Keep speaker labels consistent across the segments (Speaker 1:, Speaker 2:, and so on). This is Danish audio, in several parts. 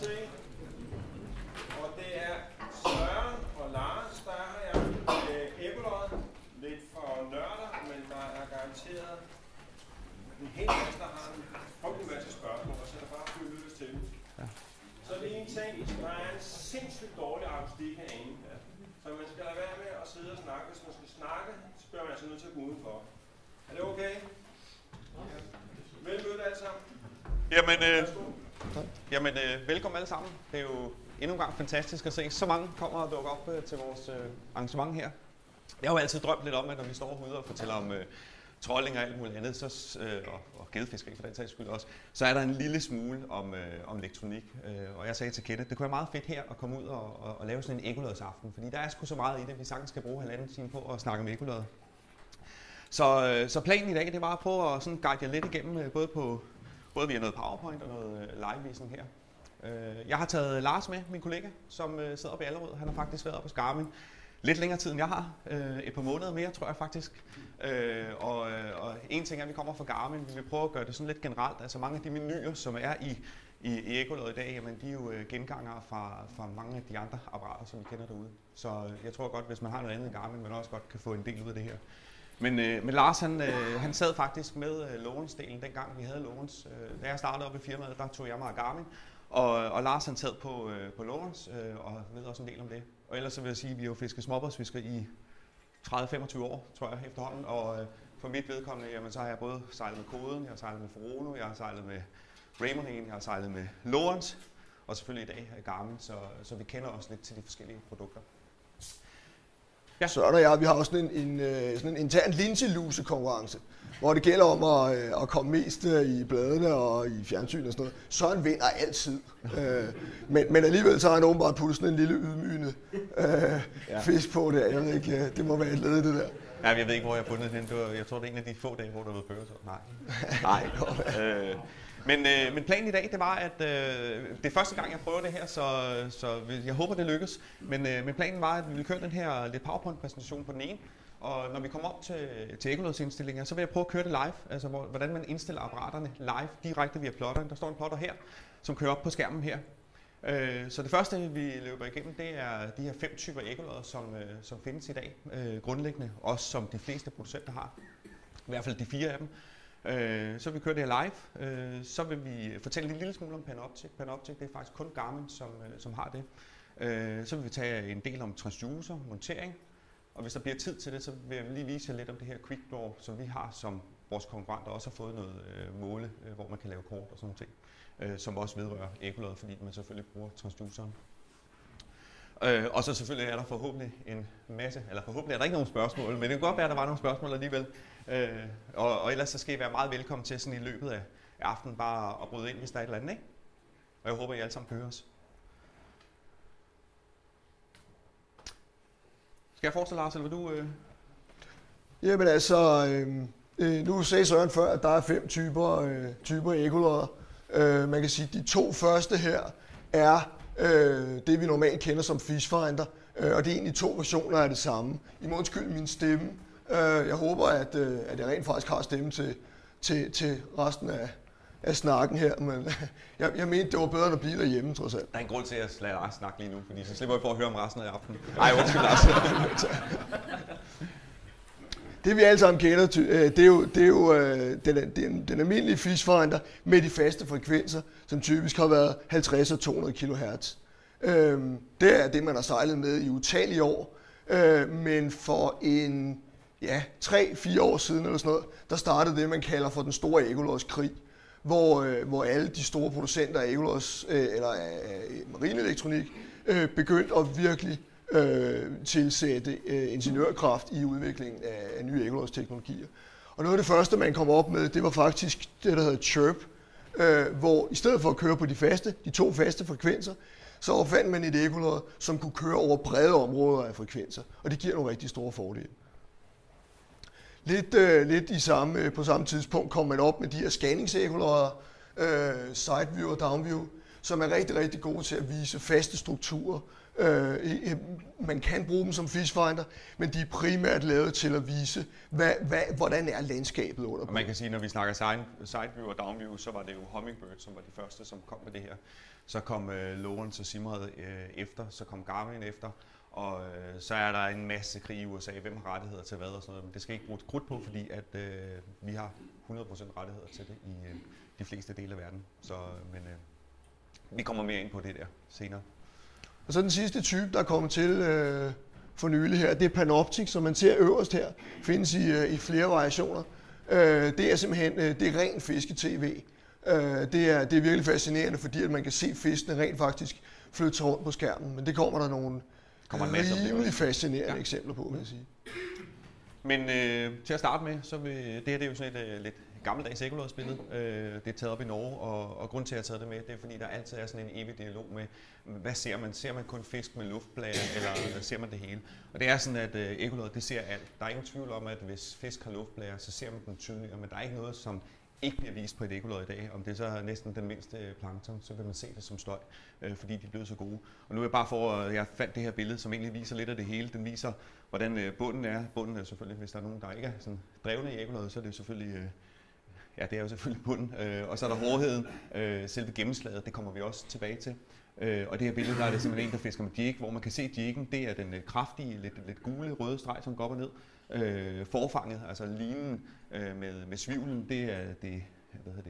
Speaker 1: til. Og det er Søren og Lars, der har jeg æbeløjet. Lidt for nørder, men der er garanteret en hel masse, der har en masse spørgsmål, og så er der bare at lyttes til. Ja. Så er det en ting, der er en sindssygt dårlig akustik herinde. Ja. Så man skal lade være med at sidde og snakke. Hvis man skal snakke, så bliver man altså nødt til at gå udenfor. Er det okay? Ja. Vel mødt alle sammen.
Speaker 2: Jamen, velkommen alle sammen. Det er jo endnu en gang fantastisk at se. Så mange kommer og dukker op til vores arrangement her. Jeg har jo altid drømt lidt om, at når vi står herude og fortæller om trolling og alt muligt andet, så, og gedefiskeri for den sags skyld også, så er der en lille smule om elektronik. Og jeg sagde til Kette, det kunne være meget fedt her at komme ud og lave sådan en æggelødsaften, fordi der er sgu så meget i det, vi sagtens skal bruge 1,5 time på at snakke om æggelød. Så planen i dag, det var at prøve at sådan guide jer lidt igennem, både via noget PowerPoint og noget livevisning her. Jeg har taget Lars med, min kollega, som sidder oppe i Allerød. Han har faktisk været oppe på Skarmen lidt længere tid, end jeg har. Et par måneder mere, tror jeg faktisk. Og en ting er, at vi kommer fra Garmin. Vi vil prøve at gøre det sådan lidt generelt. Altså mange af de menuer, som er i Æggelød i dag, jamen, de er jo gengangere fra mange af de andre apparater, som vi kender derude. Så jeg tror godt, hvis man har noget andet end Garmin, man også godt kan få en del ud af det her. Men Lars, han sad faktisk med Lawrence-delen, dengang vi havde Lawrence. Da jeg startede op i firmaet, der tog jeg mig af Garmin. Og Lars han sad på Lawrence og ved også en del om det. Og ellers så vil jeg sige, at vi har jo fisket småbådsfisker i 30-25 år, tror jeg efterhånden. Og for mit vedkommende, jamen, så har jeg både sejlet med Koden, jeg har sejlet med Furono, jeg har sejlet med Raymond, jeg har sejlet med Lawrence. Og selvfølgelig i dag Garmin, så vi kender også lidt til de forskellige produkter.
Speaker 3: Ja. Søren og jeg, vi har også sådan en intern linseluse-konkurrence, hvor det gælder om at komme mest i bladene og i fjernsyn og sådan noget. Søren vinder altid. Men alligevel så har han åbenbart puttet sådan en lille ydmygende fisk på der. Jeg ved ikke, det må være et led i det der.
Speaker 2: Ja, jeg ved ikke, hvor jeg har fundet den. Jeg tror, det er en af de få dage, hvor der har været bøger. Nej. Men planen i dag, det var, at det er første gang, jeg prøver det her, så jeg håber, det lykkes. Men planen var, at vi ville køre den her lidt PowerPoint-præsentation på den ene. Og når vi kommer op til æggelødsindstillinger, så vil jeg prøve at køre det live. Altså, hvordan man indstiller apparaterne live direkte via plotteren. Der står en plotter her, som kører op på skærmen her. Så det første, vi løber igennem, det er de her 5 typer æggelødder, som findes i dag. Grundlæggende, også som de fleste producenter har. I hvert fald de 4 af dem. Så vil vi køre det her live. Så vil vi fortælle en lille smule om Panoptic. Panoptic, det er faktisk kun Garmin, som har det. Så vil vi tage en del om transducer, montering. Og hvis der bliver tid til det, så vil jeg lige vise jer lidt om det her QuickDraw, som vi har, som vores konkurrenter også har fået noget måle, hvor man kan lave kort og sådan noget, som også vedrører æggelødder, fordi man selvfølgelig bruger transduceren. Og så selvfølgelig er der forhåbentlig en masse, eller forhåbentlig er der ikke nogen spørgsmål, men det kan godt være, at der var nogle spørgsmål alligevel. Og ellers så skal I være meget velkommen til sådan i løbet af aftenen bare at bryde ind, hvis der er et eller andet, ikke? Og jeg håber, I alle sammen kan høre os. Skal jeg fortsætte, Lars, eller vil du?
Speaker 3: Jamen altså, nu sagde Søren før, at der er 5 typer æggelødder. Man kan sige, at de 2 første her er det, vi normalt kender som Fishfinder, og det er egentlig 2 versioner af det samme. I må undskylde min stemme. Jeg håber, at jeg rent faktisk har stemme til resten af snakken her, men jeg mente, det var bedre end at blive derhjemme, trods alt.
Speaker 2: Der er en grund til, at jeg lader Lars snakke lige nu, fordi så slipper jeg for at høre om resten af aftenen. Nej, undskyld, Lars.
Speaker 3: Det vi alle sammen kender, det er jo den almindelige Fishfinder med de faste frekvenser, som typisk har været 50 og 200 kHz. Det er det, man har sejlet med i utallige år, men for 3-4 år siden eller sådan noget, der startede det, man kalder for den store æggelødskrig, hvor alle de store producenter af æggeløds eller af marineelektronik begyndte at virkelig tilsætte ingeniørkraft i udviklingen af nye æggelødsteknologier. Og noget af det første, man kom op med, det var faktisk det, der hedder Chirp, hvor i stedet for at køre på de 2 faste frekvenser, så opfandt man et æggelød, som kunne køre over brede områder af frekvenser, og det giver nogle rigtig store fordele. Lidt på samme tidspunkt kom man op med de her scanningsæggelødder, Sideview og Downview, som er rigtig, rigtig gode til at vise faste strukturer. Man kan bruge dem som fishfinder, men de er primært lavet til at vise, hvordan er landskabet under.
Speaker 2: Og man kan sige, når vi snakker sideview og downview, så var det jo Hummingbird, som var de første, som kom med det her. Så kom Lowrance og Simrad efter, så kom Garmin efter, og så er der en masse krig i USA. Hvem har rettigheder til hvad og sådan noget, men det skal ikke bruges krudt på, fordi at vi har 100% rettigheder til det i de fleste dele af verden. Så, men vi kommer mere ind på det der senere.
Speaker 3: Og så den sidste type, der er kommet til for nylig her, det er Panoptic, som man ser øverst her, findes i flere variationer. Det er simpelthen det er ren fiske-tv. Det er virkelig fascinerende, fordi at man kan se fiskene rent faktisk flytte sig rundt på skærmen, men det kommer der nogle rimelig fascinerende eksempler på, vil jeg sige.
Speaker 2: Men til at starte med, så vil det her det er jo sådan et lidt gammeldags ekolodspillet. Det er taget op i Norge, og grunden til at jeg har taget det med, det er fordi der altid er sådan en evig dialog med, hvad ser man? Ser man kun fisk med luftblære, eller ser man det hele? Og det er sådan, at ekolod, det ser alt. Der er ingen tvivl om, at hvis fisk har luftblære, så ser man den tydeligere, men der er ikke noget, som ikke bliver vist på et ekolod i dag. Om det så er næsten den mindste plankton, så vil man se det som støj, fordi de er blevet så gode. Og nu er jeg bare for, at jeg fandt det her billede, som egentlig viser lidt af det hele. Den viser, hvordan bunden er. Bunden er selvfølgelig, hvis der er nogen, der ikke er sådan drevne i ekolod, så er det selvfølgelig... Ja, det er jo selvfølgelig bunden. Og så er der hårdheden, selve gennemslaget, det kommer vi også tilbage til. Og det her billede, der er det simpelthen en, der fisker med jig, hvor man kan se jiggen, det er den kraftige, lidt gule, røde streg, som går op og ned. Forfanget, altså linen med svivlen, det er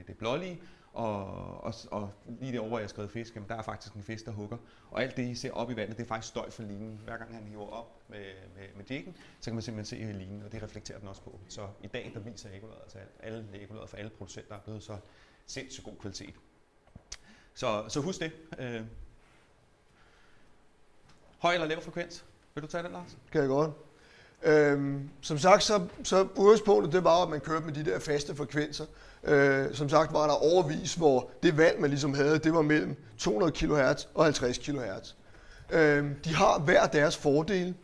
Speaker 2: det blålige. Og lige derovre, jeg har skrevet fisk, jamen, der er faktisk en fisk, der hugger. Og alt det, I ser op i vandet, det er faktisk støj for linen. Hver gang han hiver op med jiggen, så kan man simpelthen se linen, og det reflekterer den også på. Så i dag, der viser ekolod, altså alle ekolod for alle producenter er blevet så sindssygt god kvalitet. Så husk det. Høj eller lav frekvens? Vil du tage den, Lars?
Speaker 3: Kan jeg godt. Som sagt, så udgangspunktet det var, at man kørte med de der faste frekvenser. Som sagt var der overvis, hvor det valg, man ligesom havde, det var mellem 200 kHz og 50 kHz. De har hver deres fordele.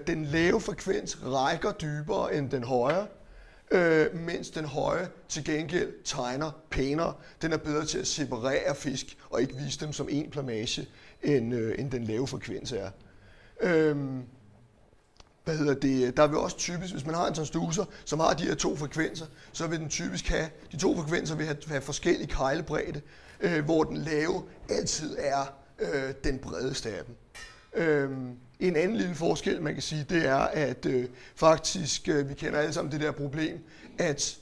Speaker 3: Den lave frekvens rækker dybere end den høje, mens den høje til gengæld tegner pænere. Den er bedre til at separere fisk og ikke vise dem som en plamage, end den lave frekvens er. Der vil også typisk, hvis man har en transducer, som har de her to frekvenser, så vil den typisk have, de to frekvenser vil have forskellig keglebredde, hvor den lave altid er den bredeste af dem. En anden lille forskel, man kan sige, det er, at faktisk, vi kender alle sammen det der problem, at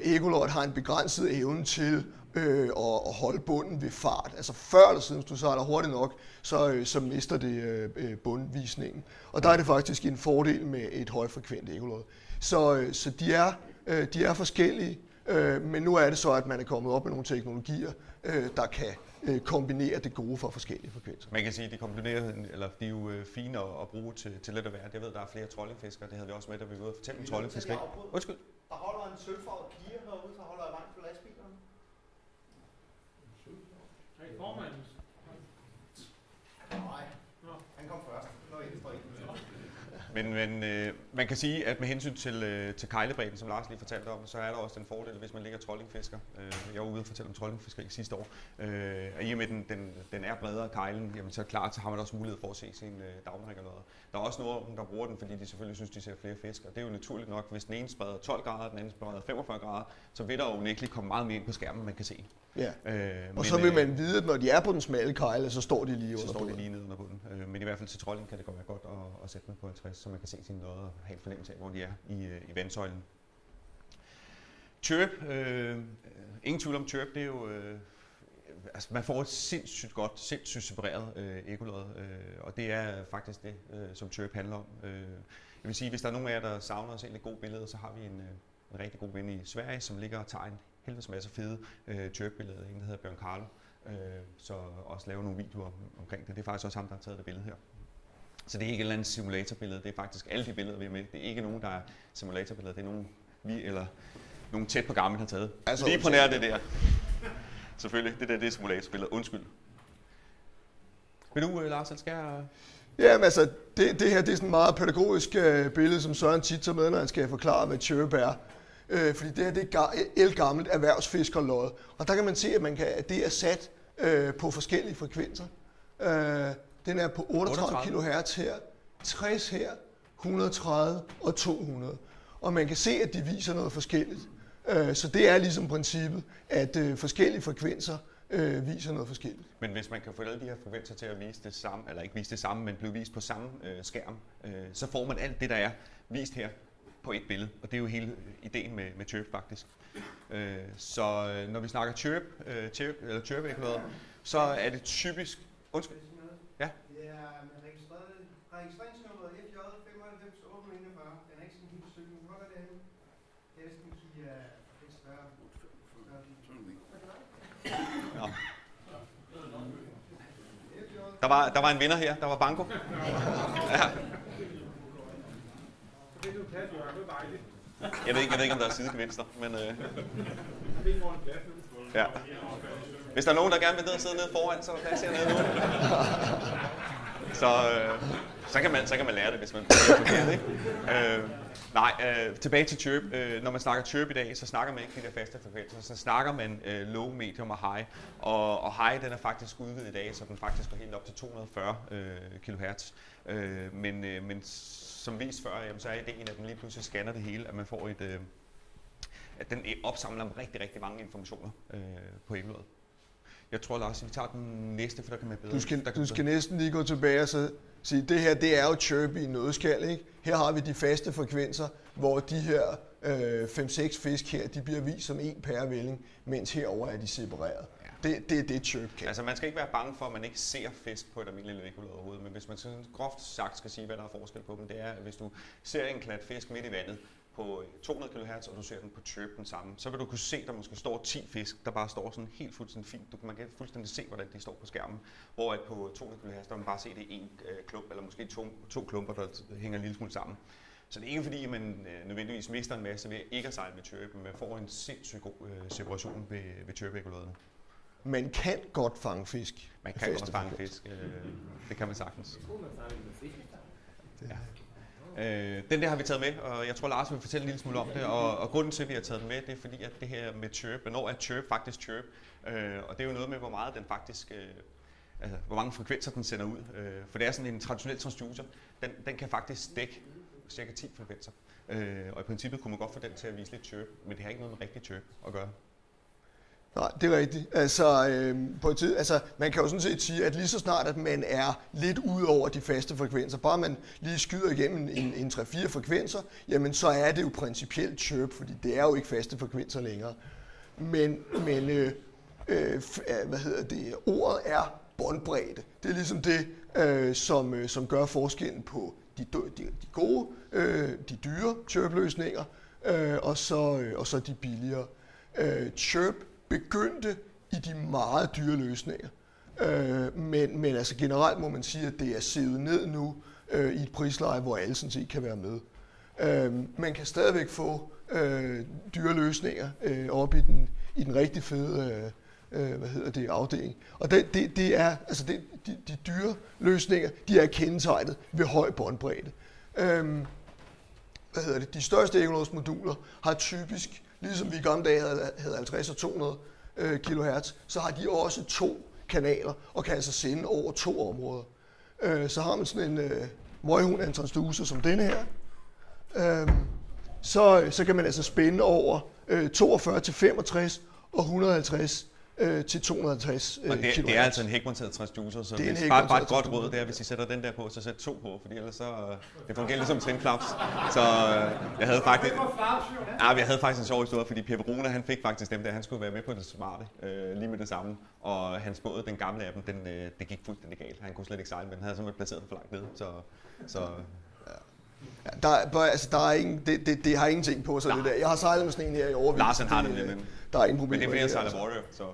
Speaker 3: ekolod har en begrænset evne til at holde bunden ved fart. Altså før eller siden, hvis du sejler hurtigt nok, så mister det bundvisningen. Og der er det faktisk en fordel med et højfrekvent ekolod. Så de er forskellige, men nu er det så, at man er kommet op med nogle teknologier, der kan kombinere det gode for forskellige frekvenser.
Speaker 2: Man kan sige, at de er jo fine at bruge til lidt af hvert. Jeg ved, der er flere trollingfiskere. Det havde vi også med, da vi var ude og fortælle om trollingfiskeri. Undskyld.
Speaker 4: Der holder en sølvfarvet pige herude, der holder langt for lastbilerne. Hey, formand. Nej, han kom først.
Speaker 2: Men man kan sige, at med hensyn til keglebredden, som Lars lige fortalte om, så er der også den fordel, hvis man ligger trollingfisker. Jeg var ude og fortælle om trollingfiskeri sidste år. Og i og med, den er bredere kejlen, jamen, så er klart, så har man også mulighed for at se sin downring eller noget. Der er også nogle af dem, der bruger den, fordi de selvfølgelig synes, de ser flere fisk. Og det er jo naturligt nok, hvis den ene spreder 12 grader, den anden spreder 45 grader, så vil der jo unægteligt komme meget mere ind på skærmen, man kan se.
Speaker 3: Ja, og så vil man vide, at når de er på den smalle kejle, så står de lige under bunden.
Speaker 2: Nede under bunden. Men i hvert fald til trolling kan det godt være godt at sætte den på 50, så man kan se sine lodder og have en fornemmelse af, hvor de er i vandsøjlen. Chirp. Ingen tvivl om chirp, det er jo... Altså, man får et sindssygt separeret ekolod, og det er faktisk det, som chirp handler om. Jeg vil sige, hvis der er nogen af jer, der savner at se lidt gode billeder, så har vi en rigtig god ven i Sverige, som ligger og tager en helvedes masse fede chirp-billeder. En, der hedder Bjørn Karl, så også laver nogle videoer omkring det. Det er faktisk også ham, der har taget det billede her. Så det er ikke et eller andet simulatorbillede, det er faktisk alle de billeder, vi er med. Det er ikke nogen, der er simulatorbilleder, det er nogen, vi eller nogen tæt på Garmin har taget. Altså, lige på nær det der. Selvfølgelig, det er simulatorbillede. Undskyld. Vil du, Lars, eller skal jeg...
Speaker 3: Jamen altså, det her det er sådan et meget pædagogisk billede, som Søren tit tager med, når han skal forklare, hvad chirp er. Fordi det her det er elgammelt erhvervsfiskerlod. Og der kan man se, at det er sat på forskellige frekvenser. Den er på 38 kHz her, 60 her, 130 og 200. Og man kan se, at de viser noget forskelligt. Så det er ligesom princippet, at forskellige frekvenser viser noget forskelligt.
Speaker 2: Men hvis man kan få alle de her frekvenser til at vise det samme, eller ikke vise det samme, men blive vist på samme skærm, så får man alt det, der er vist her på et billede. Og det er jo hele ideen med Chirp faktisk. Så når vi snakker Chirp-ekoloder, så er det typisk... Undskyld? Ja?
Speaker 4: Det er registreringsnummeret FJ 95 841. Den er ikke sådan helt søg. Nu holder det her. Det er vist en give lidt større.
Speaker 2: Der var en vinder her. Der var Banco. Ja. Jeg ved ikke, om der er sidegevinster, men... Ja. Hvis der er nogen, der gerne vil ned og sidde nede foran, så er der plads hernede nu. Så kan man lære det, hvis man er det, ikke? Tilbage til Chirp. Når man snakker Chirp i dag, så snakker man ikke de der faste frekvenser. Så snakker man low, medium og high. Og high, den er faktisk udvidet i dag, så den faktisk går helt op til 240 kHz. Men som vist før, så er ideen, at den lige pludselig scanner det hele, at man får at den opsamler rigtig, rigtig mange informationer på ekolodet. Jeg tror, Lars, vi tager den næste, for der kan man bedre...
Speaker 3: Du skal næsten lige gå tilbage og så sige, det her, det er jo Chirp i en nøddeskal, ikke? Her har vi de faste frekvenser, hvor de her 5-6 fisk her, de bliver vist som en pærevælling, mens herover er de separeret. Ja. Det er det Chirp kan.
Speaker 2: Altså man skal ikke være bange for, at man ikke ser fisk på et almindeligt ekolod overhovedet, men hvis man sådan groft sagt skal sige, hvad der er forskel på dem, det er, at hvis du ser en klat fisk midt i vandet, på 200 kHz, og du ser den på Chirp den samme, så vil du kunne se, at der måske står 10 fisk, der bare står sådan helt fuldstændig fint. Man kan fuldstændig se, hvordan de står på skærmen. Hvor at på 200 kHz, der man bare se, det er en klump, eller måske to klumper, der hænger en lille smule sammen. Så det er ikke fordi, man nødvendigvis mister en masse ved ikke at sejle med Chirp, men man får en sindssygt god separation ved Chirp-ekoloderne.
Speaker 3: Man kan godt fange fisk.
Speaker 2: Man kan godt fange fisk. Det kan man sagtens. Ja. Den der har vi taget med, og jeg tror Lars vil fortælle en lille smule om det, og grunden til, at vi har taget den med, det er fordi, at det her med Chirp, hvornår er Chirp faktisk Chirp, og det er jo noget med, hvor meget den faktisk, altså hvor mange frekvenser den sender ud, for det er sådan en traditionel transducer, den kan faktisk dække cirka 10 frekvenser, og i princippet kunne man godt få den til at vise lidt Chirp, men det har ikke noget med rigtig Chirp at gøre.
Speaker 3: Nej, det er rigtigt. Altså, man kan jo sådan set sige, at lige så snart, at man er lidt ud over de faste frekvenser, bare man lige skyder igennem en 3-4 frekvenser, jamen så er det jo principielt Chirp, fordi det er jo ikke faste frekvenser længere. Men ordet er båndbredde. Det er ligesom det, som gør forskellen på de gode, de dyre Chirp-løsninger, og så de billigere. Chirp begyndte i de meget dyre løsninger, men altså generelt må man sige, at det er sivet ned nu i et prisleje, hvor alle sådan set kan være med. Man kan stadigvæk få dyre løsninger op i den rigtig fede afdeling. Og det er altså de dyre løsninger, de er kendetegnet ved høj båndbredde. De største ekolodsmoduler har typisk, ligesom vi i gamle dage havde 50 og 200 kHz, så har de også 2 kanaler og kan altså sende over 2 områder. Så har man sådan en møghund af en transducer som denne her, så kan man altså spænde over 42 til 65 og 150 til 250 kHz.
Speaker 2: Det er altså en hækmonteret transducer, så det er bare et godt råd, det er, hvis I sætter den der på, så sæt 2 på, fordi ellers så det fungerer ligesom trinflaps. Så jeg havde faktisk en sjov historie, fordi Pepe Rune, han fik faktisk dem der, han skulle være med på det smarte, lige med det samme, og hans båd, den gamle af dem, det gik fuldstændig galt. Han kunne slet ikke sejle, men han havde simpelthen placeret den for langt ned, så
Speaker 3: der er ingen, det har ingenting på sig, det der. Jeg har sejlet med sådan en her i overvis.
Speaker 2: Larsen har det lidt,
Speaker 3: der er ingen problemer.
Speaker 2: Men det er fordi, han sejler Warrior, så...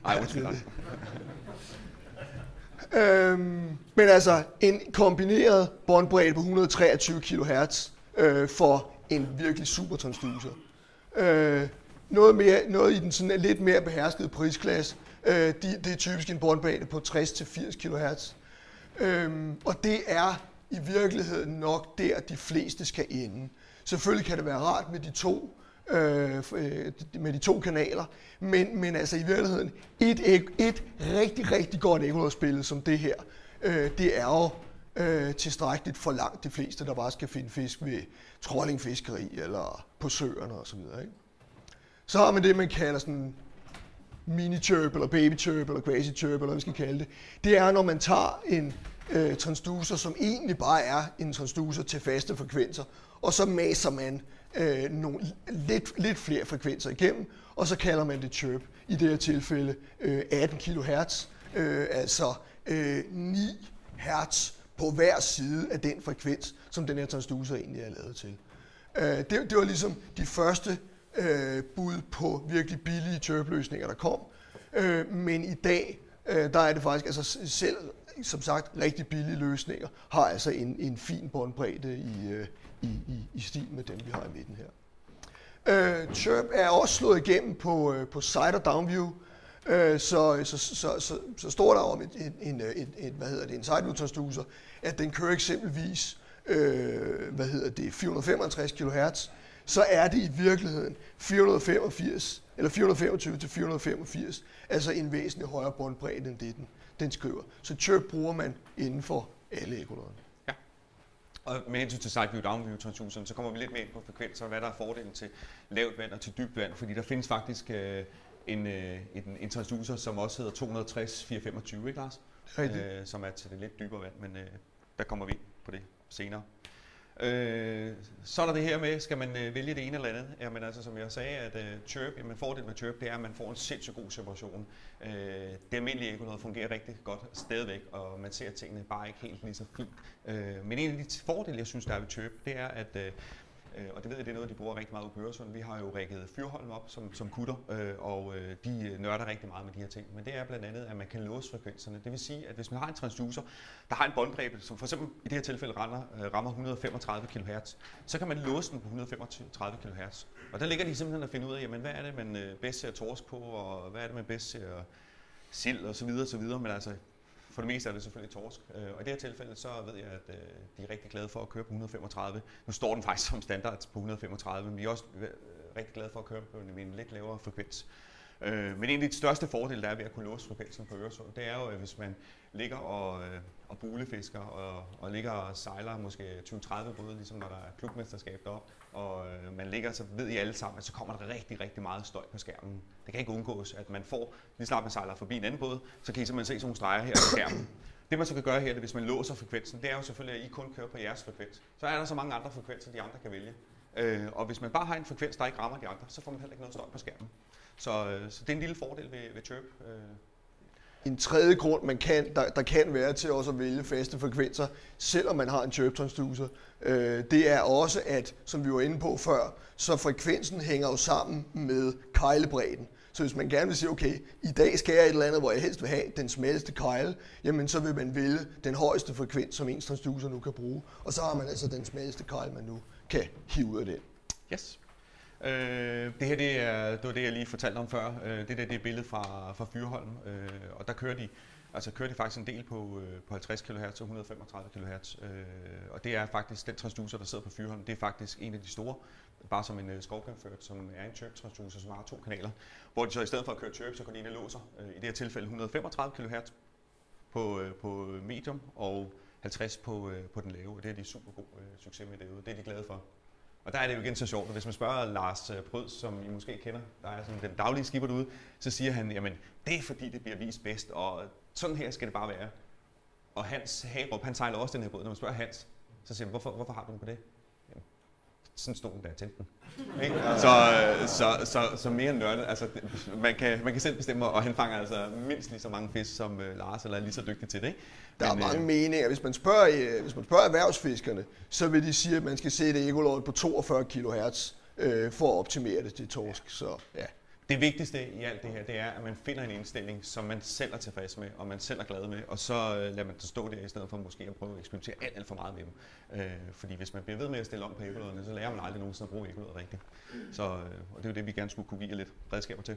Speaker 2: Ej, undskyld, Lars.
Speaker 3: Men altså, en kombineret båndbredde på 123 kHz for en virkelig super transducer. Noget i den sådan lidt mere beherskede prisklasse, det er typisk en båndbredde på 60-80 kHz. Og det er i virkeligheden nok der, de fleste skal ende. Selvfølgelig kan det være rart med de 2 med de 2 kanaler, men altså i virkeligheden et rigtig godt ekkolodspil som det her, det er jo tilstrækkeligt for langt de fleste, der bare skal finde fisk ved trollingfiskeri eller på søerne osv. Så har man det, man kalder sådan mini-chirp, eller baby-chirp, eller quasi-chirp, eller hvad vi skal kalde det. Det er, når man tager en transducer, som egentlig bare er en transducer til faste frekvenser, og så maser man nogle lidt flere frekvenser igennem, og så kalder man det chirp. I det her tilfælde 18 kHz, altså 9 Hz på hver side af den frekvens, som den her transducer egentlig er lavet til. Det var ligesom de første bud på virkelig billige chirp-løsninger, der kom. Men i dag, der er det faktisk, altså selv som sagt rigtig billige løsninger, har altså en fin båndbredde i stil med dem, vi har i midten her. Chirp er også slået igennem på side og downview, så står der om en side-view transducer, at den kører eksempelvis 465 kHz, så er det i virkeligheden 485 eller 425 til 485, altså en væsentlig højere båndbredde end det, den skriver. Så chirp bruger man inden for alle ekkoloderne.
Speaker 2: Ja. Og med hensyn til side-view downview transduceren, så kommer vi lidt mere ind på frekvenser, hvad der er fordelen til lavt vand og til dybt vand, fordi der findes faktisk en transducer, som også hedder 260 425, ikke Lars? Som er til det lidt dybere vand, men der kommer vi ind på det senere. Så er der det her med, skal man vælge det ene eller andet? Jamen altså, som jeg sagde, at chirp, fordelen med chirp, det er, at man får en sindssygt god separation. Det almindelige ekkolod fungerer rigtig godt stadigvæk, og man ser tingene bare ikke helt lige så fint. Men en af de fordele, jeg synes, der er ved chirp, det er, at og det ved jeg, det er noget, de bruger rigtig meget på Øresund. Vi har jo rigget Fyrholm op som kutter, og de nørder rigtig meget med de her ting. Men det er blandt andet, at man kan låse frekvenserne. Det vil sige, at hvis man har en transducer, der har en båndbredde, som for eksempel i det her tilfælde rammer 135 kHz, så kan man låse den på 135 kHz. Og der ligger de simpelthen at finde ud af, jamen, hvad er det, man bedst ser torsk på, og hvad er det, man bedst ser sild og så videre. Men altså, for det meste er det selvfølgelig torsk, og i det her tilfælde så ved jeg, at de er rigtig glade for at køre på 135. Nu står den faktisk som standard på 135, men vi er også rigtig glade for at køre på en lidt lavere frekvens. Men en af de største fordele, der er ved at kunne låse frekvensen på Øresund, det er jo, at hvis man ligger og bulefisker og ligger og sejler måske 20-30 både, ligesom når der er klubmesterskab deroppe, og man ligger, så ved I alle sammen, at så kommer der rigtig meget støj på skærmen. Det kan ikke undgås, at man får, lige snart man sejler forbi en anden båd, så kan I simpelthen se sådan nogle streger her på skærmen. Det man så kan gøre her, hvis man låser frekvensen, det er jo selvfølgelig, at I kun kører på jeres frekvens. Så er der så mange andre frekvenser, de andre kan vælge. Og hvis man bare har en frekvens, der ikke rammer de andre, så får man heller ikke noget støj på skærmen. Så det er en lille fordel ved chirp.
Speaker 3: En tredje grund, der kan være til også at vælge faste frekvenser, selvom man har en chirp transducer, det er også, at, som vi var inde på før, så frekvensen hænger jo sammen med keglebredden. Så hvis man gerne vil sige, okay, i dag skal jeg et eller andet, hvor jeg helst vil have den smalleste kegle, jamen så vil man vælge den højeste frekvens, som ens transducer nu kan bruge. Og så har man altså den smalleste kegle, man nu kan hive ud af den.
Speaker 2: Yes. Det her det var det, jeg lige fortalte om før. Det er billedet fra Fyrholm, og der kører de faktisk en del på 50 kHz og 135 kHz. Og det er faktisk den transducer, der sidder på Fyrholm. Det er faktisk en af de store, bare som en Scorpion-ført, som er en chirp transducer, som har 2 kanaler. Hvor de så i stedet for at køre chirp, så går de ind og låser. I det her tilfælde 135 kHz på medium og 50 på den lave. Og det er de super god succes med derude. Det er de glade for. Og der er det jo igen så sjovt, at hvis man spørger Lars Prød, som I måske kender, der er sådan den daglige skipper derude, så siger han, jamen det er fordi det bliver vist bedst, og sådan her skal det bare være. Og Hans Hagerup, han sejler også den her båd. Når man spørger Hans, så siger han, hvorfor har du den på det? Jamen, sådan stod den, da jeg tændte den. Så mere nørdet, altså man kan selv bestemme, og han fanger altså mindst lige så mange fisk som Lars, eller er lige så dygtig til det, ikke?
Speaker 3: Der er mange meninger. Hvis man spørger erhvervsfiskerne, så vil de sige, at man skal sætte ekkoloddet på 42 kHz for at optimere det til torsk. Så, ja.
Speaker 2: Det vigtigste i alt det her, det er, at man finder en indstilling, som man selv er tilfreds med, og man selv er glad med, og så lader man det stå der, i stedet for måske at prøve at eksperimentere alt for meget med dem. Fordi hvis man bliver ved med at stille om på ekkolodderne, så lærer man aldrig nogensinde at bruge ekkolodder rigtigt. Og det er jo det, vi gerne skulle kunne give lidt redskaber til.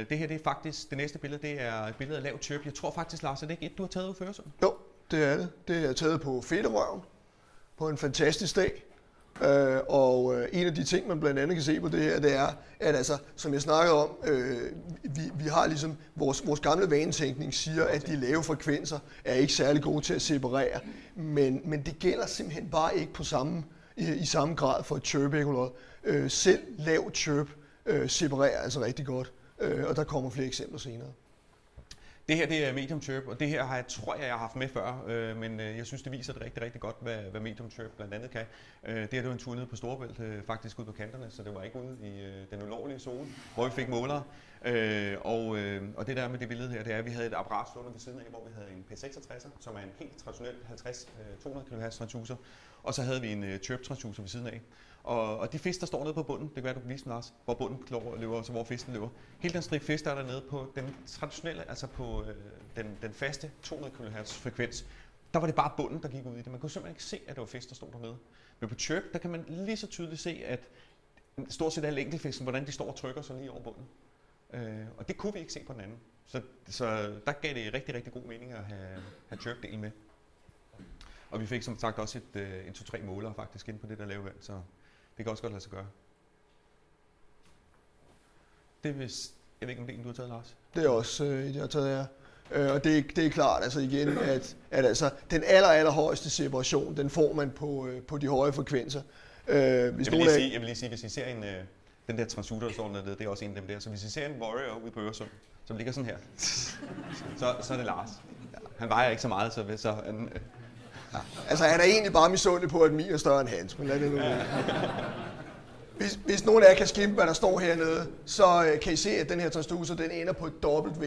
Speaker 2: Det her, det er faktisk, det næste billede, det er et billede af lav chirp. Jeg tror faktisk, Lars, er det ikke et, du har taget ud før?
Speaker 3: Jo, det er det. Det er taget på Fedterøven på en fantastisk dag. En af de ting, man blandt andet kan se på det her, det er, at altså, som jeg snakkede om, vi har ligesom, vores gamle vanetænkning siger, at de lave frekvenser er ikke særlig gode til at separere, men det gælder simpelthen bare ikke på i samme grad for et chirp-ekkolod. Selv lav chirp separerer altså rigtig godt, og der kommer flere eksempler senere.
Speaker 2: Det her det er medium chirp, og det her tror jeg har haft med før, men jeg synes det viser det rigtig, rigtig godt, hvad medium chirp blandt andet kan. Det her det var en tur nede på Storebælt, faktisk ude på kanterne, så det var ikke ude i den ulovlige zone, hvor vi fik målere. Og det der med det billede her, det er, at vi havde et apparat stående ved siden af, hvor vi havde en P66'er, som er en helt traditionel 50-200 kHz transducer, og så havde vi en chirp transducer ved siden af. Og de fisk, der står nede på bunden, det kan være, du kan vise, Lars, hvor bunden løber, og så hvor fisken løber. Hele den stribe fisk, der er dernede på den traditionelle, altså på den faste 200 kHz frekvens, der var det bare bunden, der gik ud i det. Man kunne simpelthen ikke se, at det var fisk, der stod dernede. Men på chirp, der kan man lige så tydeligt se, at stort set alle enkeltfisken, hvordan de står og trykker sig lige over bunden. Og det kunne vi ikke se på den anden. Så der gav det rigtig, rigtig god mening at have chirp-delen med. Og vi fik som sagt også en 2-3 målere faktisk ind på det der lave vand, så det kan også godt lade sig gøre. Det er vist, jeg ved ikke om det er en, du har taget, Lars?
Speaker 3: Det er også et, jeg har taget her. Og det er klart, altså igen, at altså, den allerhøjeste separation, den får man på de høje frekvenser. Jeg vil
Speaker 2: lige sige, hvis I ser den der transducer, der står dernede, det er også en af dem der. Så hvis I ser en Warrior ude på Øresund, som ligger sådan her, så er det Lars. Han vejer ikke så meget, så han...
Speaker 3: Ja. Altså han er egentlig bare misundelig på, at min er større end hans, men lad det nu. Ja. Hvis nogen af jer kan skimpe, hvad der står hernede, så kan I se, at den her transducer, den ender på et W.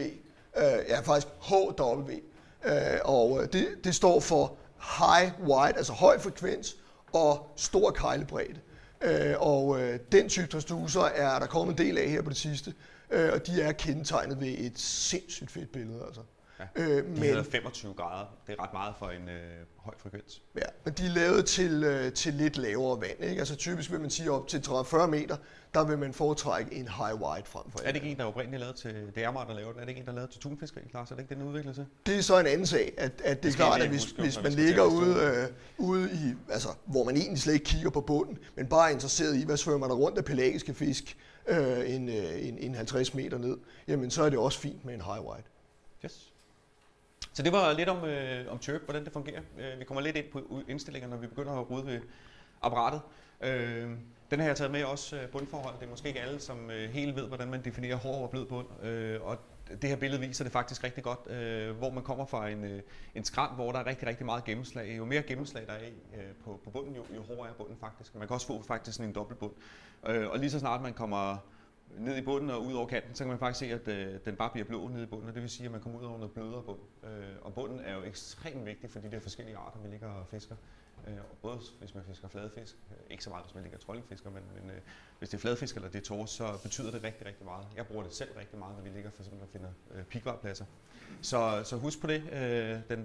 Speaker 3: Faktisk HW. Og det står for high wide, altså høj frekvens og stor keglebredde. Den type transducer er der kommet en del af her på det sidste, og de er kendetegnet ved et sindssygt fedt billede, altså.
Speaker 2: Ja, de hedder 25 grader. Det er ret meget for en høj frekvens.
Speaker 3: Ja, men de er lavet til lidt lavere vand, ikke? Altså typisk vil man sige op til 30-40 meter, der vil man foretrække en high wide frem for.
Speaker 2: Er det ikke en, der er oprindeligt lavet til, det er mig, der laver den? Er det ikke en, der er lavet til tunfiskeri, Lars? Er det ikke den udvikler til?
Speaker 3: Det er så en anden sag, at det er klart, at hvis man ligger ude i, altså hvor man egentlig slet ikke kigger på bunden, men bare er interesseret i, hvad svømmer der rundt af pelagiske fisk en 50 meter ned, jamen så er det også fint med en high wide.
Speaker 2: Yes. Så det var lidt om chirp, hvordan det fungerer. Vi kommer lidt ind på indstillingerne, når vi begynder at rode ved apparatet. Den har jeg taget med også bundforhold. Det er måske ikke alle, som helt ved, hvordan man definerer hård og blød bund. Og det her billede viser det faktisk rigtig godt, hvor man kommer fra en skrænt, hvor der er rigtig, rigtig meget gennemslag. Jo mere gennemslag der er på bunden, jo hårdere er bunden faktisk. Man kan også få faktisk sådan en dobbeltbund. Og lige så snart man kommer ned i bunden og ud over kanten, så kan man faktisk se, at den bare bliver blå nede i bunden, og det vil sige, at man kommer ud over noget blødere bund. Og bunden er jo ekstremt vigtig for de der forskellige arter, vi ligger og fisker. Både hvis man fisker fladfisk, ikke så meget hvis man ligger trollingfisker, men hvis det er fladfisk eller det er torsk, så betyder det rigtig, rigtig meget. Jeg bruger det selv rigtig meget, når vi ligger for eksempel og finder pikvarpladser. Så husk på det,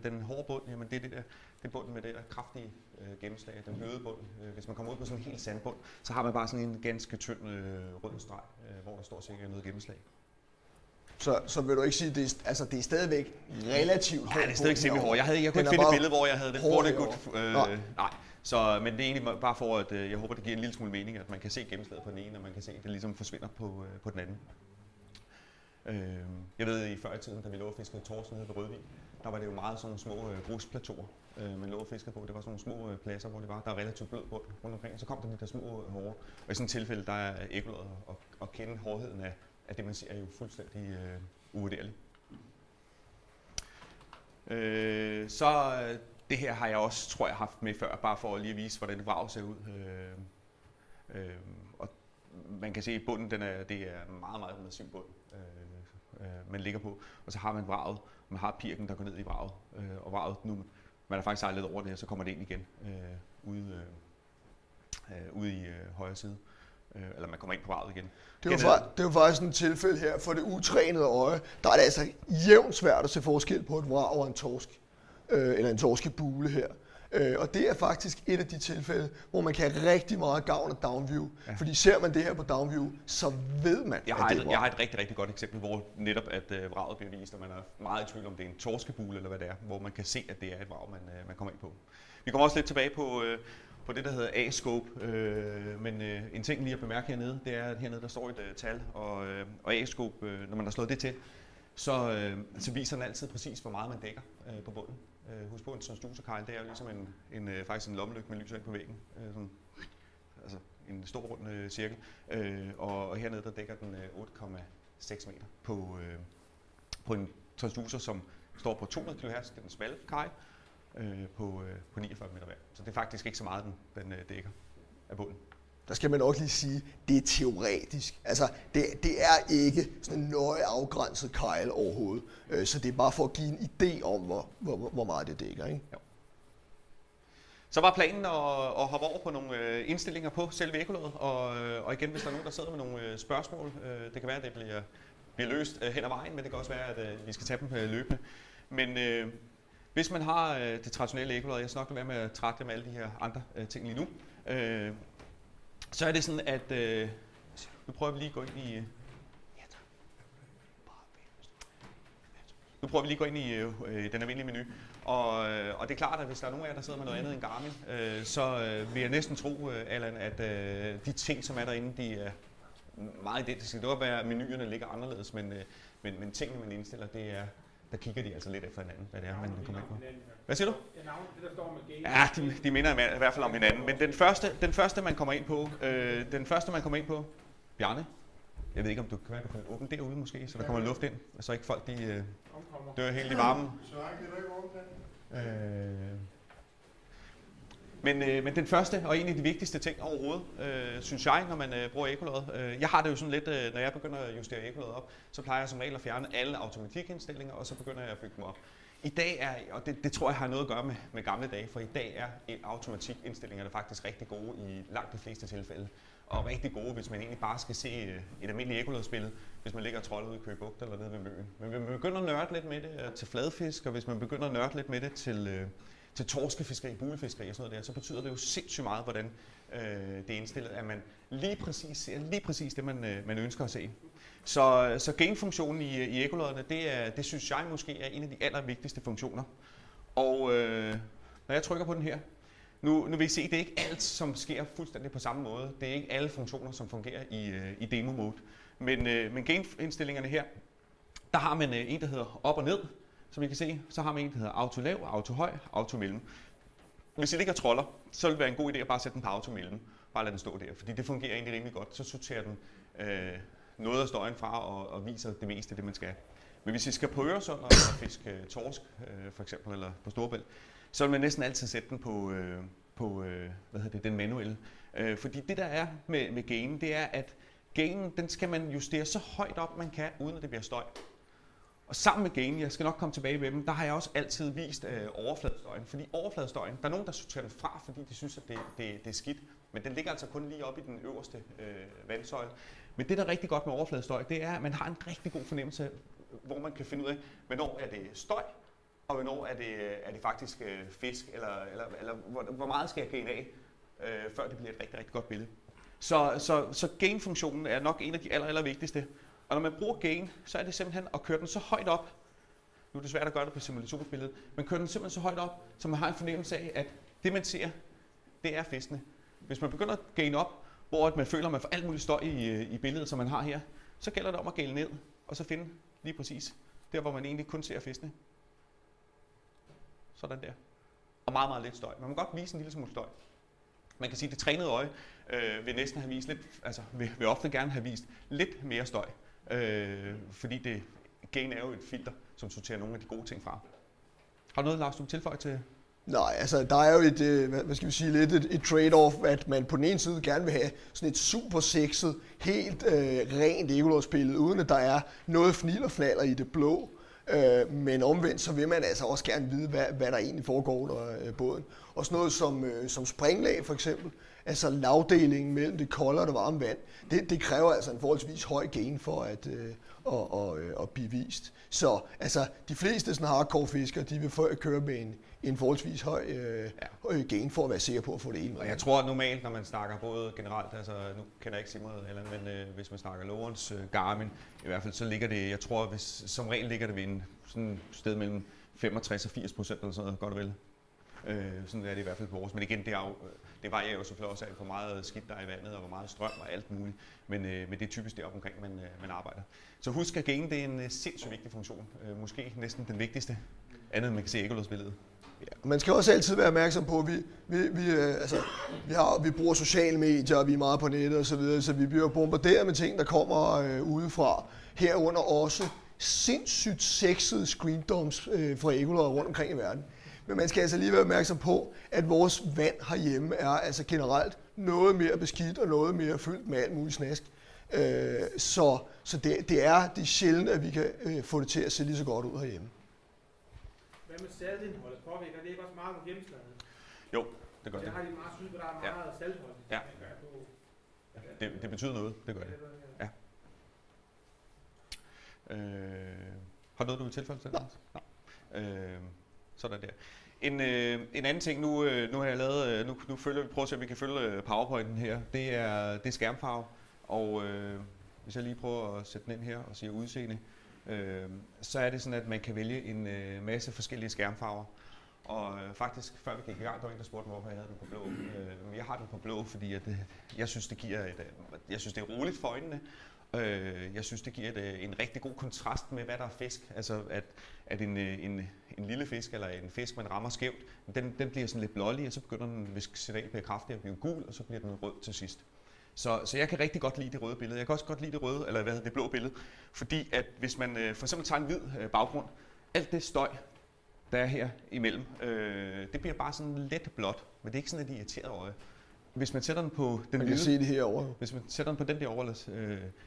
Speaker 2: den hårde bund, jamen det er bunden med det der kraftige gennemslag, den bløde bund. Hvis man kommer ud på sådan en helt sandbund, så har man bare sådan en ganske tynd rød streg, hvor der står sikkert noget gennemslag.
Speaker 3: Så vil du ikke sige, at det er stadigvæk relativt hårdt?
Speaker 2: Nej, det er stadigvæk simpelthen hårdt. Jeg kunne ikke finde et billede, hvor jeg havde det. Nej. Så, men det er egentlig bare for, at jeg håber, det giver en lille smule mening, at man kan se gennemslaget på den ene, og man kan se, at det ligesom forsvinder på den anden. Jeg ved, i før i tiden, da vi lå og fiskede torsk nede ved Rødvig, der var det jo meget sådan nogle små grusplateauer, man lå og fiskede på. Det var sådan nogle små pladser, hvor det var, der var relativt blød bund rundt omkring, og så kom der de der små hårde. Og i sådan et tilfælde, der er æggeløjet at kende hårdheden af det, man ser, er jo fuldstændig uvurderligt. Så det her har jeg også, tror jeg, haft med før, bare for at lige vise, hvordan vrag ser ud. Og man kan se, at bunden det er meget, meget massiv bund, man ligger på. Og så har man vraget, man har pirken, der går ned i vraget. Og vraget, nu man har faktisk sejlet over det her, så kommer det ind igen ude i højre side. Eller man kommer ind på vraget igen.
Speaker 3: Det er jo faktisk en tilfælde her, for det utrænede øje, der er det altså jævnt svært at se forskel på et vrag og en torsk, eller en torskebule her. Og det er faktisk et af de tilfælde, hvor man kan have rigtig meget gavn af downview. Ja. Fordi ser man det her på downview, så ved man,
Speaker 2: jeg har et rigtig, rigtig godt eksempel, hvor netop at vraget bliver vist, og man er meget i tvivl om det er en torskebule eller hvad det er, hvor man kan se, at det er et vrag, man kommer ind på. Vi kommer også lidt tilbage på på det, der hedder A-scope. Men en ting lige at bemærke hernede, det er, at hernede der står et tal, og A-scope, når man har slået det til, så viser den altid præcis, hvor meget man dækker på bunden. Husk på, en transducerkegl, det er jo ligesom faktisk en lommelygte med lys ind på væggen. Altså en stor rund cirkel. Og hernede der dækker den 8,6 meter på en transducer, som står på 200 kHz, det er den smalle kegl, på 49 meter hver. Så det er faktisk ikke så meget, den dækker af bunden.
Speaker 3: Der skal man nok lige sige, det er teoretisk. Altså, det er ikke sådan en nøje afgrænset kegl overhovedet. Så det er bare for at give en idé om, hvor meget det dækker, ikke?
Speaker 2: Jo. Så var planen at hoppe over på nogle indstillinger på selve ekkolådet, og igen, hvis der er nogen, der sidder med nogle spørgsmål, det kan være, at det bliver løst hen ad vejen, men det kan også være, at vi skal tage dem løbende. Men hvis man har det traditionelle ekkolod, jeg skal nok lade være med at trætte med alle de her andre ting lige nu, så er det sådan, at nu prøver vi lige at gå ind i den almindelige menu. Og det er klart, at hvis der er nogen af jer, der sidder med noget andet end Garmin, så vil jeg næsten tro, Allan, at de ting, som er derinde, de er meget identiske. Det kan godt være, at menuerne ligger anderledes, men tingene, man indstiller, det er, der kigger de altså lidt efter hinanden, hvad det er, man kommer ind på. Hvad siger du? Ja, de minder i hvert fald om hinanden. Men den første, man kommer ind på, Bjarne, jeg ved ikke, om du kan åbne derude måske, så der kommer luft ind, og så ikke folk de dør helt i varmen. Men den første og en af de vigtigste ting overhovedet, synes jeg, når man bruger ekkoloddet. Jeg har det jo sådan lidt, når jeg begynder at justere ekkoloddet op, så plejer jeg som regel at fjerne alle automatikindstillinger, og så begynder jeg at bygge dem op. I dag er, og det tror jeg har noget at gøre med gamle dage, for i dag er automatikindstillinger faktisk rigtig gode i langt de fleste tilfælde. Og rigtig gode, hvis man egentlig bare skal se et almindeligt ekkolodspil, hvis man ligger og troller ude i Køge Bugt eller nede ved Møen. Men hvis man begynder at nørde lidt med det til fladfisk, og hvis man begynder at nørde lidt med det til torskefiskeri, bulefiskeri og sådan noget der, så betyder det jo sindssygt meget, hvordan det er indstillet, at man lige præcis ser lige præcis det, man ønsker at se. Så gain-funktionen i ekkolodderne, det synes jeg måske er en af de allervigtigste funktioner. Og når jeg trykker på den her, nu vil I se, det er ikke alt, som sker fuldstændig på samme måde. Det er ikke alle funktioner, som fungerer i demo-mode. Men gain-indstillingerne her, der har man en, der hedder op og ned, som I kan se. Så har man en, der hedder auto-lav, auto-høj, auto-mellem. Hvis I ligger troller, så vil det være en god idé at bare sætte den på auto-mellem. Bare lade den stå der, fordi det fungerer egentlig rimelig godt. Så sorterer den noget af støjen fra og viser det meste af det, man skal. Men hvis I skal på Øresund og fiske torsk, for eksempel, eller på Storebælt, så vil man næsten altid sætte den på den manuelle. Fordi det der er med gainen, det er, at gainen, den skal man justere så højt op, man kan, uden at det bliver støj. Og sammen med gainen, jeg skal nok komme tilbage med dem, der har jeg også altid vist overfladestøjen. Fordi overfladestøjen, der er nogen, der sorterer den fra, fordi de synes, at det er skidt. Men den ligger altså kun lige oppe i den øverste vandsøjle. Men det, der er rigtig godt med overfladestøj, det er, at man har en rigtig god fornemmelse, hvor man kan finde ud af, hvornår er det støj, og hvornår er det faktisk fisk, eller hvor meget skal jeg gaine af, før det bliver et rigtig, rigtig godt billede. Så gain-funktionen er nok en af de aller vigtigste. Og når man bruger gain, så er det simpelthen at køre den så højt op. Nu er det svært at gøre det på simulationsbilledet, men køre den simpelthen så højt op, så man har en fornemmelse af, at det man ser, det er fiskene. Hvis man begynder at gain op, hvor man føler, at man får alt muligt støj i billedet, som man har her, så gælder det om at gaine ned, og så finde lige præcis der, hvor man egentlig kun ser fiskene. Sådan der. Og meget, meget lidt støj. Man må godt vise en lille smule støj. Man kan sige, at det trænede øje vil næsten have vist lidt, altså vil ofte gerne have vist lidt mere støj. Fordi gain er jo et filter, som sorterer nogle af de gode ting fra. Har du noget, Lars, du vil tilføje til?
Speaker 3: Nej, altså der er jo lidt et trade-off, at man på den ene side gerne vil have sådan et super sexet, helt rent ekkolodspil, uden at der er noget fnil og fnaller i det blå. Men omvendt, så vil man altså også gerne vide, hvad der egentlig foregår under båden. Og sådan noget som springlag for eksempel, altså lavdelingen mellem det kolde og det varme vand, det kræver altså en forholdsvis høj gain for at blive vist. Så altså, de fleste sådan hardcore fiskere, de vil køre med en forholdsvis høj gain for at være sikker på at få det ene.
Speaker 2: Og jeg tror normalt, når man snakker både generelt, altså nu kender jeg ikke Simon eller, men hvis man snakker Lowrance, Garmin, i hvert fald så ligger det, jeg tror, som regel ligger det ved sådan et sted mellem 65 og 80% eller sådan noget, godt og vel. Sådan er det i hvert fald på vores. Men igen, det varierer jo selvfølgelig også af, hvor meget skidt der er i vandet, og hvor meget strøm og alt muligt. Men det er typisk deroppe omkring, man arbejder. Så husk at gain, det er en sindssygt vigtig funktion. Måske næsten den vigtigste, andet end man kan se Ecolos-billedet.
Speaker 3: Ja, man skal også altid være opmærksom på, at vi bruger sociale medier, og vi er meget på nettet osv., så vi bliver bombarderet med ting, der kommer udefra. Herunder også sindssygt sexede screendumps fra Ecolod rundt omkring i verden. Men man skal altså lige være opmærksom på, at vores vand herhjemme er altså generelt noget mere beskidt og noget mere fyldt med alt muligt snask. Så det er sjældent, at vi kan få det til at se lige så godt ud herhjemme.
Speaker 4: Hvad med saltindholdet? Påvirker det ikke også meget på gennemslaget?
Speaker 2: Jo, det gør det.
Speaker 4: Der har de meget syd, hvor der er meget salthold.
Speaker 2: Ja. Det betyder noget, det gør det. Ja. Har du noget, du vil tilføje til? Nej. Sådan der. En anden ting, nu har jeg lavet, nu følger vi, prøver at se, om vi kan følge PowerPointen her. Det er skærmfarve, og hvis jeg lige prøver at sætte den ind her og sige udseende, så er det sådan, at man kan vælge en masse forskellige skærmfarver. Og faktisk, før vi gik i gang, der var en, der spurgte mig, hvorfor jeg havde den på blå. Jeg har den på blå, fordi at, jeg synes, det er roligt for øjnene. Jeg synes, det giver en rigtig god kontrast med, hvad der er fisk. Altså, at en lille fisk, eller en fisk, man rammer skævt, den bliver sådan lidt blålig, og så begynder den, hvis signalet bliver kraftigt, at blive gul, og så bliver den rød til sidst. Så jeg kan rigtig godt lide det røde billede. Jeg kan også godt lide det røde, eller hvad hedder det blå billede, fordi at hvis man for eksempel tager en hvid baggrund, alt det støj, der er her imellem, det bliver bare sådan let blåt, men det er ikke sådan et irriteret øje. Hvis man sætter den på den hvide,
Speaker 3: se det herovre.
Speaker 2: Hvis man sætter den på den der over,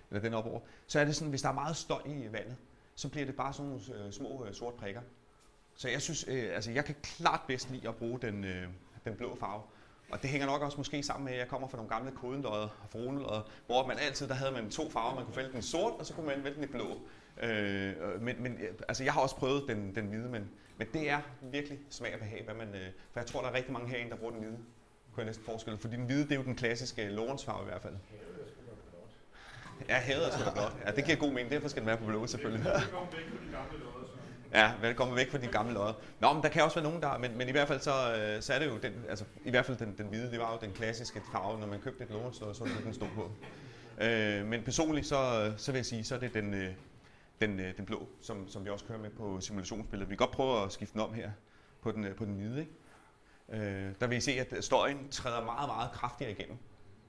Speaker 2: eller den opover, så er det sådan, hvis der er meget støj i vandet, så bliver det bare sådan nogle små sorte prikker. Så jeg synes, altså jeg kan klart bedst lide at bruge den blå farve. Og det hænger nok også måske sammen med, at jeg kommer fra nogle gamle kodenlodder og fronelodder, hvor man altid, der havde man 2 farver, man kunne vælge den sort, og så kunne man vælge den i blå. Men altså jeg har også prøvet den hvide, men det er virkelig smag og behag, hvad man, for jeg tror, der er rigtig mange herinde, der bruger den hvide. Kunne jeg næsten forestille, fordi den hvide, det er jo den klassiske Lorentz-farve i hvert fald. Ja, havet er sgu da blåt. Ja, det giver god mening, derfor skal den være på blå selvfølgelig. Ja, velkommen væk fra de gamle lodder. Nå, men der kan også være nogen der, men i hvert fald så er det jo den, altså i hvert fald den hvide, det var jo den klassiske farve, når man købte et Lorentz-lod, så ville den stå på. Men personligt så vil jeg sige, så er det den blå, som vi også kører med på simulationsbilledet. Vi kan godt prøve at skifte den om her på den hvide, ikke? Der vil I se, at støjen træder meget, meget kraftigere igennem,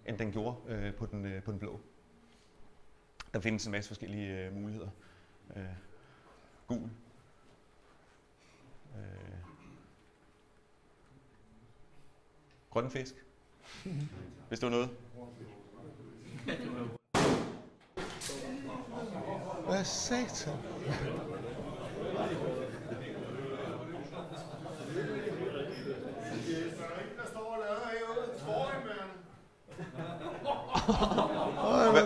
Speaker 2: end den gjorde på den blå. Der findes en masse forskellige muligheder. Gul. Grøn fisk. Hvis det var noget.
Speaker 3: Hvad satan?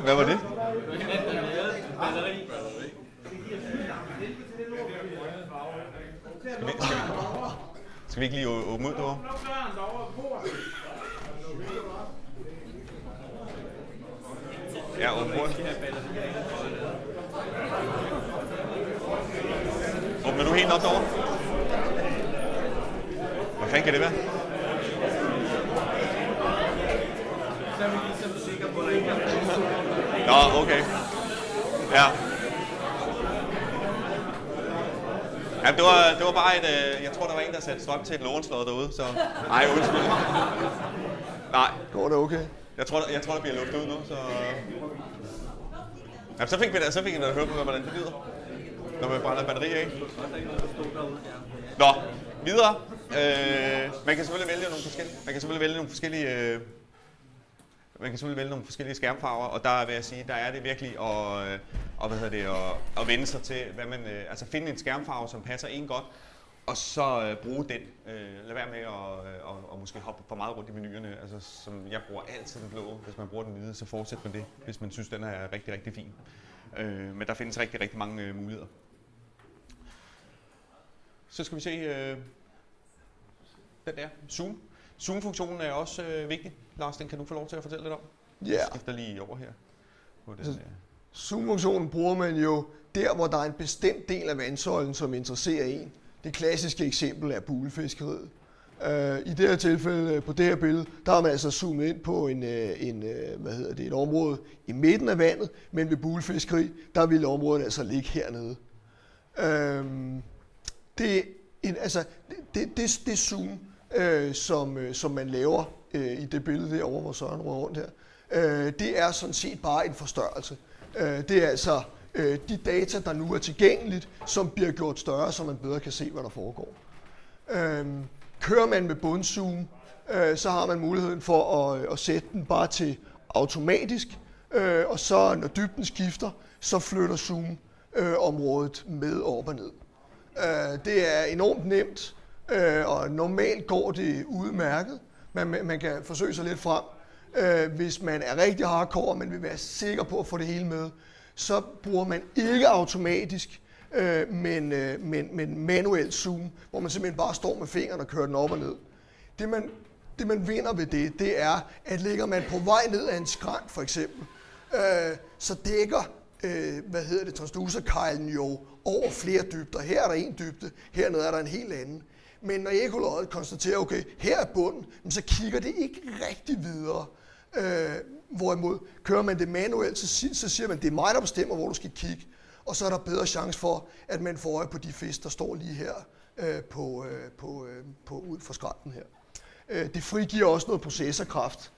Speaker 2: Hvad var det? Skal vi ikke lige åbne ud derovre? Ja, åbne ud. Åbner du helt op derovre? Hvad fanden kan det være? Nå, okay. Ja. Ja, det var bare et, jeg tror der var en, der satte strøm til et Lorentz-lod derude, så nej, undskyld. Nej.
Speaker 3: Går det okay?
Speaker 2: Jeg tror der bliver luftet ud nu, så ja, så fik vi da høre på, hvordan det lyder, når man brænder batteri af. Nå, videre. Man kan selvfølgelig vælge nogle forskellige skærmfarver, og der vil jeg sige, der er det virkelig at vende sig til, hvad man, altså finde en skærmfarve, som passer en godt, og så bruge den. Lad være med at måske hoppe for meget rundt i menuerne. Altså, som jeg bruger altid den blå. Hvis man bruger den hvide, så fortsæt med det, hvis man synes, den er rigtig, rigtig fin. Men der findes rigtig, rigtig mange muligheder. Så skal vi se den der. Zoom. Zoom-funktionen er også vigtig. Lars, den kan du få lov til at fortælle lidt om.
Speaker 3: Ja.
Speaker 2: Jeg skifter lige over her. På den,
Speaker 3: Zoom-funktionen bruger man jo der, hvor der er en bestemt del af vandsøjlen, som interesserer en. Det klassiske eksempel er buglefiskeriet. I det her tilfælde, på det her billede, der har man altså zoomet ind på et område i midten af vandet, men ved bulefiskeri, der ville området altså ligge hernede. Det zoom, som man laver i det billede derovre, hvor Søren rører rundt her, det er sådan set bare en forstørrelse. Det er altså de data, der nu er tilgængeligt, som bliver gjort større, så man bedre kan se, hvad der foregår. Kører man med bundzoom, så har man muligheden for at sætte den bare til automatisk, og så når dybden skifter, så flytter zoom-området med op og ned. Det er enormt nemt, og normalt går det udmærket. Man kan forsøge sig lidt frem. Hvis man er rigtig hardcore, og man vil være sikker på at få det hele med, så bruger man ikke automatisk, men manuelt zoom, hvor man simpelthen bare står med fingrene og kører den op og ned. Det man vinder ved det er, at ligger man på vej ned af en skrant for eksempel, så dækker transducerkejlen jo over flere dybder. Her er der en dybde, hernede er der en helt anden. Men når ekkoloddet konstaterer, okay, her er bunden, så kigger det ikke rigtig videre. Hvorimod kører man det manuelt, så siger man, det er mig, der bestemmer, hvor du skal kigge. Og så er der bedre chance for, at man får øje på de fisk, der står lige her ud for skrænten her. Det frigiver også noget processorkraft,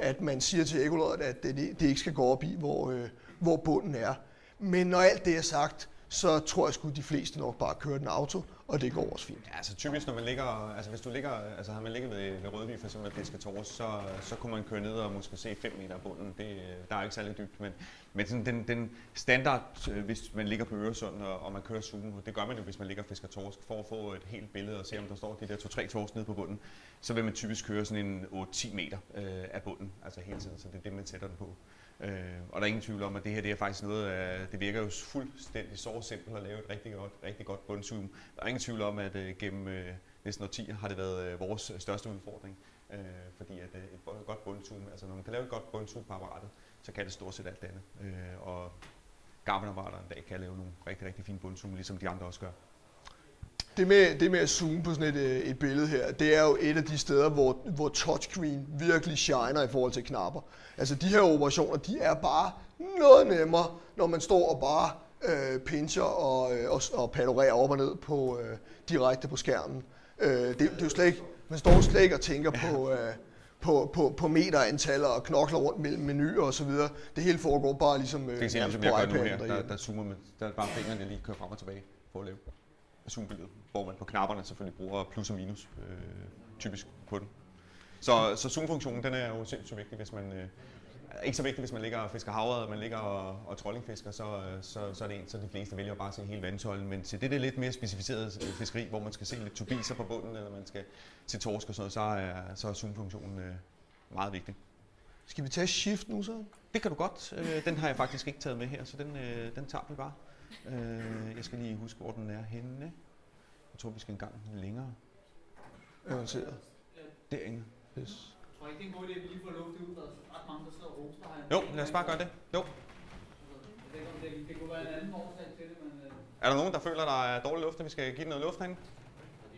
Speaker 3: at man siger til ekkoloddet, at det ikke skal gå op i, hvor bunden er. Men når alt det er sagt, så tror jeg sgu, de fleste nok bare kører den auto, og det går også fint.
Speaker 2: Ja, altså typisk, når man ligger, altså hvis du ligger, altså har man ligget ved Rødvig for eksempel og fisker torsk, så kunne man køre ned og måske se 5 meter af bunden. Der er ikke særlig dybt, men sådan den standard, hvis man ligger på Øresund og man kører zoom, det gør man jo, hvis man ligger og fisker torsk, for at få et helt billede og se, om der står de der 2-3 torsk nede på bunden, så vil man typisk køre sådan en 8-10 meter af bunden, altså hele tiden, så det er det, man sætter den på. Og der er ingen tvivl om, at det her det er faktisk noget af, det virker jo fuldstændig så simpelt at lave et rigtig godt bundzoom. Der er ingen tvivl om, at gennem næsten årtier har det været vores største udfordring. Fordi at et godt bundzoom, altså når man kan lave et godt bundzoom på apparatet, så kan det stort set alt det andet. Og Garmin-apparater en dag kan lave nogle rigtig fine bundzoom, ligesom de andre også gør.
Speaker 3: Det med at zoome på sådan et billede her, det er jo et af de steder, hvor touchscreen virkelig shiner i forhold til knapper. Altså de her operationer, de er bare noget nemmere, når man står og bare pincher og panorerer op og ned direkte på skærmen. Det er jo slet ikke, man står slet ikke og tænker på meterantal og knokler rundt mellem menuer og så videre. Det hele foregår bare ligesom
Speaker 2: det kan sige, som jeg gør nu her, der zoomer man, der er bare fingrene lige kører frem og tilbage for at lave zoombilledet, hvor man på knapperne selvfølgelig bruger plus og minus typisk på den. Så zoom-funktionen, den er jo sindssygt vigtig, hvis man ikke så vigtigt, hvis man ligger og fisker havret, og man ligger og trollingfisker, så er det så de fleste vælger bare at se hele vandtolden. Men til det lidt mere specificerede fiskeri, hvor man skal se lidt tubiser på bunden, eller man skal til torsk og sådan noget, så er zoom-funktionen meget vigtig.
Speaker 3: Skal vi tage shift nu så?
Speaker 2: Det kan du godt. Den har jeg faktisk ikke taget med her, så den tager vi bare. Jeg skal lige huske, hvor den er henne. Jeg tror, vi skal en gang længere.
Speaker 3: Avanceret.
Speaker 2: Derinde.
Speaker 3: Yes.
Speaker 5: Jeg tror ikke, det er en god idé, at vi lige får luftet ud. Der er ret mange, der sidder og roster her.
Speaker 2: Jo, lad os bare gøre det. Jo.
Speaker 5: Det kunne være en anden årsag til det, men...
Speaker 2: Er der nogen, der føler, der er dårlig luft, og vi skal give den noget luft herinde?
Speaker 6: De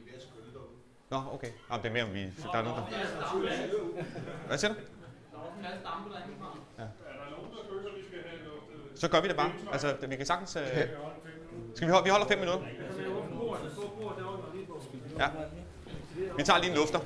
Speaker 6: er ved at skylle derude.
Speaker 2: Nå, okay. Jamen, det er mere, om vi... Der er nogen, der... Hvad siger du?
Speaker 5: Der er også en masse dampe derinde fra.
Speaker 2: Ja.
Speaker 6: Er der nogen, der føler, at vi skal have luftet?
Speaker 2: Så gør vi det bare. Altså, vi kan sagtens... Vi holder 5 minutter. Ja. Vi tager lige en lufter.